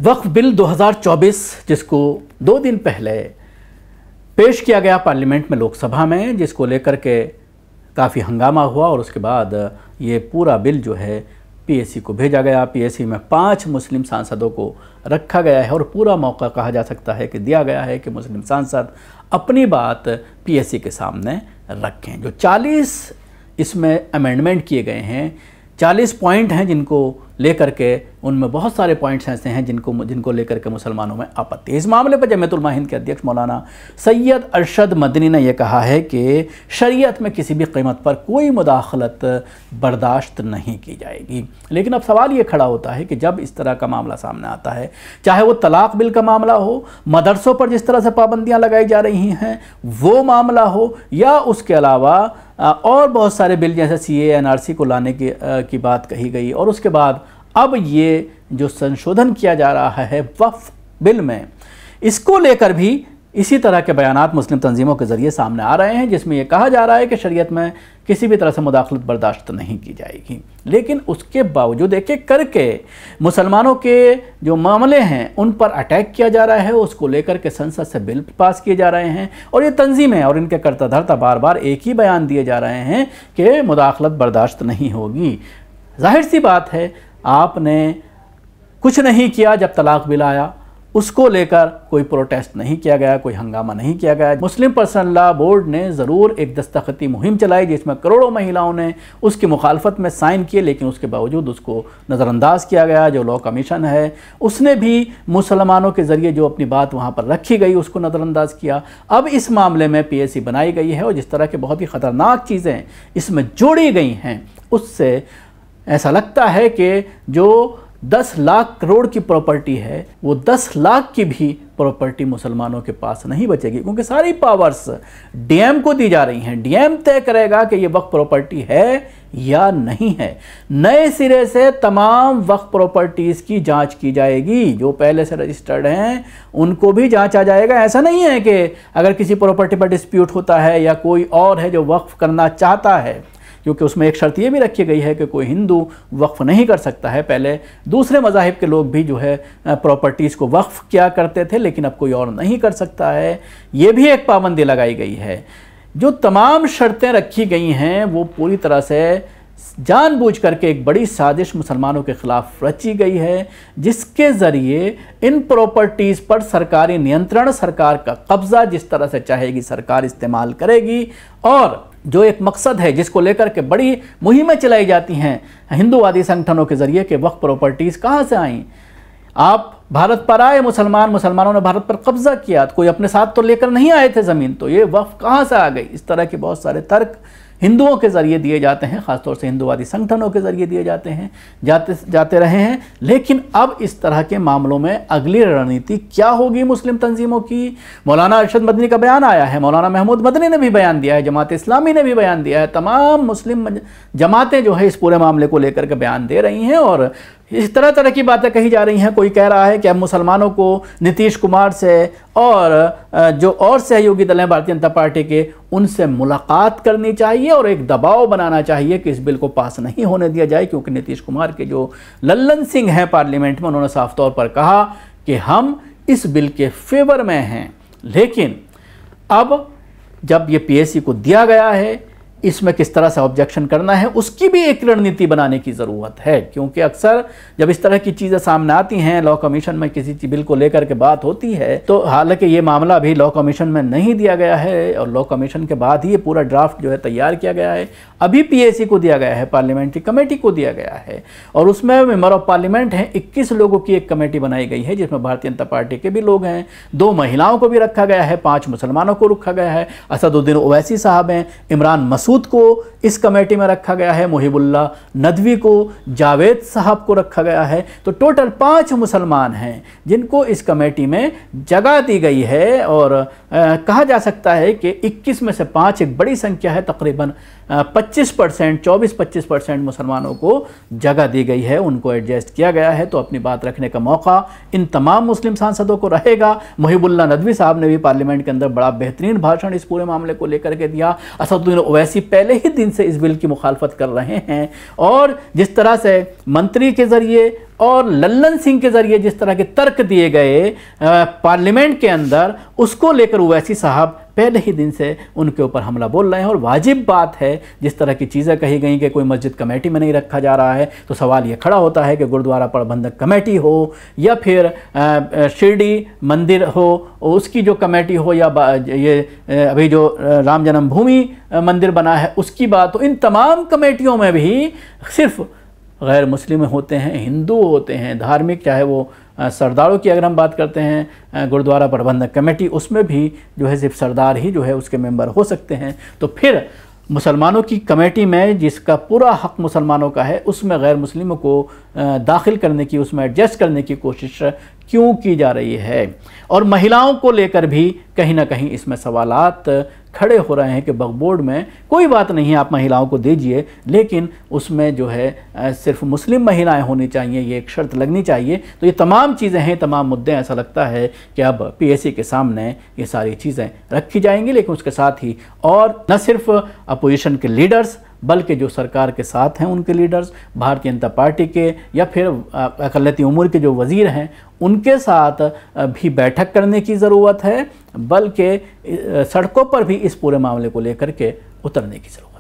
वक्फ bill 2024 जिसको 2 दिन पहले पेश किया गया पार्लियामेंट में लोकसभा में, जिसको लेकर के काफ़ी हंगामा हुआ और उसके बाद ये पूरा बिल जो है पीएसी को भेजा गया। पीएसी में 5 मुस्लिम सांसदों को रखा गया है और पूरा मौका कहा जा सकता है कि दिया गया है कि मुस्लिम सांसद अपनी बात पीएसी के सामने रखें। जो 40 इसमें अमेंडमेंट किए गए हैं, 40 पॉइंट हैं जिनको लेकर के, उनमें बहुत सारे पॉइंट्स ऐसे हैं जिनको लेकर के मुसलमानों में आपत्ति है। इस मामले पर जमीयत उलमा हिंद के अध्यक्ष मौलाना सैयद अरशद मदनी ने यह कहा है कि शरीयत में किसी भी कीमत पर कोई मुदाखलत बर्दाश्त नहीं की जाएगी। लेकिन अब सवाल ये खड़ा होता है कि जब इस तरह का मामला सामने आता है, चाहे वो तलाक बिल का मामला हो, मदरसों पर जिस तरह से पाबंदियाँ लगाई जा रही हैं वो मामला हो, या उसके अलावा और बहुत सारे बिल जैसे सीए एनआरसी को लाने की बात कही गई, और उसके बाद अब ये जो संशोधन किया जा रहा है वक्फ बिल में, इसको लेकर भी इसी तरह के बयानात मुस्लिम तंजीमों के ज़रिए सामने आ रहे हैं, जिसमें यह कहा जा रहा है कि शरीयत में किसी भी तरह से मुदाखलत बर्दाश्त नहीं की जाएगी। लेकिन उसके बावजूद एक एक करके मुसलमानों के जो मामले हैं उन पर अटैक किया जा रहा है, उसको लेकर के संसद से बिल पास किए जा रहे हैं, और ये तंजीमें और इनके करता धरता बार बार एक ही बयान दिए जा रहे हैं कि मुदाखलत बर्दाश्त नहीं होगी। जाहिर सी बात है, आपने कुछ नहीं किया जब तलाक बिल आया, उसको लेकर कोई प्रोटेस्ट नहीं किया गया, कोई हंगामा नहीं किया गया। मुस्लिम पर्सनल लॉ बोर्ड ने ज़रूर एक दस्तखती मुहिम चलाई जिसमें करोड़ों महिलाओं ने उसकी मुखालफत में साइन किए, लेकिन उसके बावजूद उसको नज़रअंदाज किया गया। जो लॉ कमीशन है उसने भी मुसलमानों के ज़रिए जो अपनी बात वहाँ पर रखी गई उसको नज़रअंदाज किया। अब इस मामले में पीएसी बनाई गई है और जिस तरह की बहुत ही ख़तरनाक चीज़ें इसमें जोड़ी गई हैं, उससे ऐसा लगता है कि जो 10 लाख करोड़ की प्रॉपर्टी है वो 10 लाख की भी प्रॉपर्टी मुसलमानों के पास नहीं बचेगी, क्योंकि सारी पावर्स डीएम को दी जा रही हैं। डीएम तय करेगा कि ये वक्फ प्रॉपर्टी है या नहीं है। नए सिरे से तमाम वक्फ प्रॉपर्टीज़ की जांच की जाएगी। जो पहले से रजिस्टर्ड हैं उनको भी जांचा जाएगा। ऐसा नहीं है कि अगर किसी प्रॉपर्टी पर डिस्प्यूट होता है या कोई और है जो वक्फ करना चाहता है, क्योंकि उसमें एक शर्त ये भी रखी गई है कि कोई हिंदू वक्फ नहीं कर सकता है। पहले दूसरे मज़ाहिब के लोग भी जो है प्रॉपर्टीज़ को वक्फ किया करते थे, लेकिन अब कोई और नहीं कर सकता है। ये भी एक पाबंदी लगाई गई है। जो तमाम शर्तें रखी गई हैं वो पूरी तरह से जानबूझ करके एक बड़ी साजिश मुसलमानों के ख़िलाफ़ रची गई है, जिसके ज़रिए इन प्रॉपर्टीज़ पर सरकारी नियंत्रण, सरकार का कब्ज़ा जिस तरह से चाहेगी सरकार इस्तेमाल करेगी। और जो एक मकसद है जिसको लेकर के बड़ी मुहिमें चलाई जाती हैं हिंदूवादी संगठनों के ज़रिए कि वक्फ प्रॉपर्टीज़ कहाँ से आईं, आप भारत पर आए, मुसलमानों ने भारत पर कब्ज़ा किया, तो कोई अपने साथ तो लेकर नहीं आए थे ज़मीन, तो ये वक्फ कहाँ से आ गई। इस तरह के बहुत सारे तर्क हिंदुओं के ज़रिए दिए जाते हैं, ख़ासतौर से हिंदूवादी संगठनों के ज़रिए दिए जाते हैं, जाते रहे हैं। लेकिन अब इस तरह के मामलों में अगली रणनीति क्या होगी मुस्लिम तंजीमों की। मौलाना अरशद मदनी का बयान आया है, मौलाना महमूद मदनी ने भी बयान दिया है, जमात इस्लामी ने भी बयान दिया है, तमाम मुस्लिम जमातें जो है इस पूरे मामले को लेकर के बयान दे रही हैं और इस तरह की बातें कही जा रही हैं। कोई कह रहा है कि अब मुसलमानों को नीतीश कुमार से और जो और सहयोगी दल हैं भारतीय जनता पार्टी के, उनसे मुलाकात करनी चाहिए और एक दबाव बनाना चाहिए कि इस बिल को पास नहीं होने दिया जाए, क्योंकि नीतीश कुमार के जो लल्लन सिंह हैं पार्लियामेंट में, उन्होंने साफ तौर पर कहा कि हम इस बिल के फेवर में हैं। लेकिन अब जब ये पीएसी को दिया गया है, इसमें किस तरह से ऑब्जेक्शन करना है उसकी भी एक रणनीति बनाने की ज़रूरत है, क्योंकि अक्सर जब इस तरह की चीज़ें सामने आती हैं, लॉ कमीशन में किसी बिल को लेकर के बात होती है, तो हालांकि ये मामला भी लॉ कमीशन में नहीं दिया गया है और लॉ कमीशन के बाद ही ये पूरा ड्राफ्ट जो है तैयार किया गया है, अभी पीएसी को दिया गया है, पार्लियामेंट्री कमेटी को दिया गया है, और उसमें मेंबर ऑफ पार्लियामेंट हैं, 21 लोगों की एक कमेटी बनाई गई है, जिसमें भारतीय जनता पार्टी के भी लोग हैं, 2 महिलाओं को भी रखा गया है, 5 मुसलमानों को रखा गया है, असदुद्दीन ओवैसी साहब हैं, इमरान मसूद को इस कमेटी में रखा गया है, मुहिबुल्ला नदवी को, जावेद साहब को रखा गया है। तो टोटल 5 मुसलमान हैं जिनको इस कमेटी में जगह दी गई है, और कहा जा सकता है कि 21 में से 5 एक बड़ी संख्या है, तकरीबन 25%, 24-25% मुसलमानों को जगह दी गई है, उनको एडजस्ट किया गया है। तो अपनी बात रखने का मौका इन तमाम मुस्लिम सांसदों को रहेगा। मुहिबुल्ला नदवी साहब ने भी पार्लियामेंट के अंदर बड़ा बेहतरीन भाषण इस पूरे मामले को लेकर के दिया। असदुद्दीन ओवैसी पहले ही दिन से इस बिल की मुखालफत कर रहे हैं, और जिस तरह से मंत्री के ज़रिए और लल्लन सिंह के ज़रिए जिस तरह के तर्क दिए गए पार्लियामेंट के अंदर, उसको लेकर ओवैसी साहब पहले ही दिन से उनके ऊपर हमला बोल रहे हैं। और वाजिब बात है, जिस तरह की चीज़ें कही गई कि कोई मस्जिद कमेटी में नहीं रखा जा रहा है, तो सवाल ये खड़ा होता है कि गुरुद्वारा प्रबंधक कमेटी हो या फिर शिरडी मंदिर हो उसकी जो कमेटी हो, या ये अभी जो राम जन्मभूमि मंदिर बना है उसकी बात हो, इन तमाम कमेटियों में भी सिर्फ गैर मुस्लिम होते हैं, हिंदू होते हैं, धार्मिक, चाहे वो सरदारों की अगर हम बात करते हैं गुरुद्वारा प्रबंधक कमेटी, उसमें भी जो है सिर्फ सरदार ही जो है उसके मेंबर हो सकते हैं। तो फिर मुसलमानों की कमेटी में जिसका पूरा हक मुसलमानों का है, उसमें गैर मुस्लिमों को दाखिल करने की, उसमें एडजस्ट करने की कोशिश क्यों की जा रही है। और महिलाओं को लेकर भी कहीं ना कहीं इसमें सवालात खड़े हो रहे हैं कि वक्फ बोर्ड में कोई बात नहीं है, आप महिलाओं को दीजिए, लेकिन उसमें जो है सिर्फ मुस्लिम महिलाएं होनी चाहिए, ये एक शर्त लगनी चाहिए। तो ये तमाम चीज़ें हैं, तमाम मुद्दे, ऐसा लगता है कि अब पीएससी के सामने ये सारी चीज़ें रखी जाएंगी। लेकिन उसके साथ ही और न सिर्फ अपोजिशन के लीडर्स, बल्कि जो सरकार के साथ हैं उनके लीडर्स, भारतीय जनता पार्टी के या फिर अक़लियती उम्र के जो वज़ीर हैं, उनके साथ भी बैठक करने की ज़रूरत है, बल्कि सड़कों पर भी इस पूरे मामले को लेकर के उतरने की ज़रूरत है।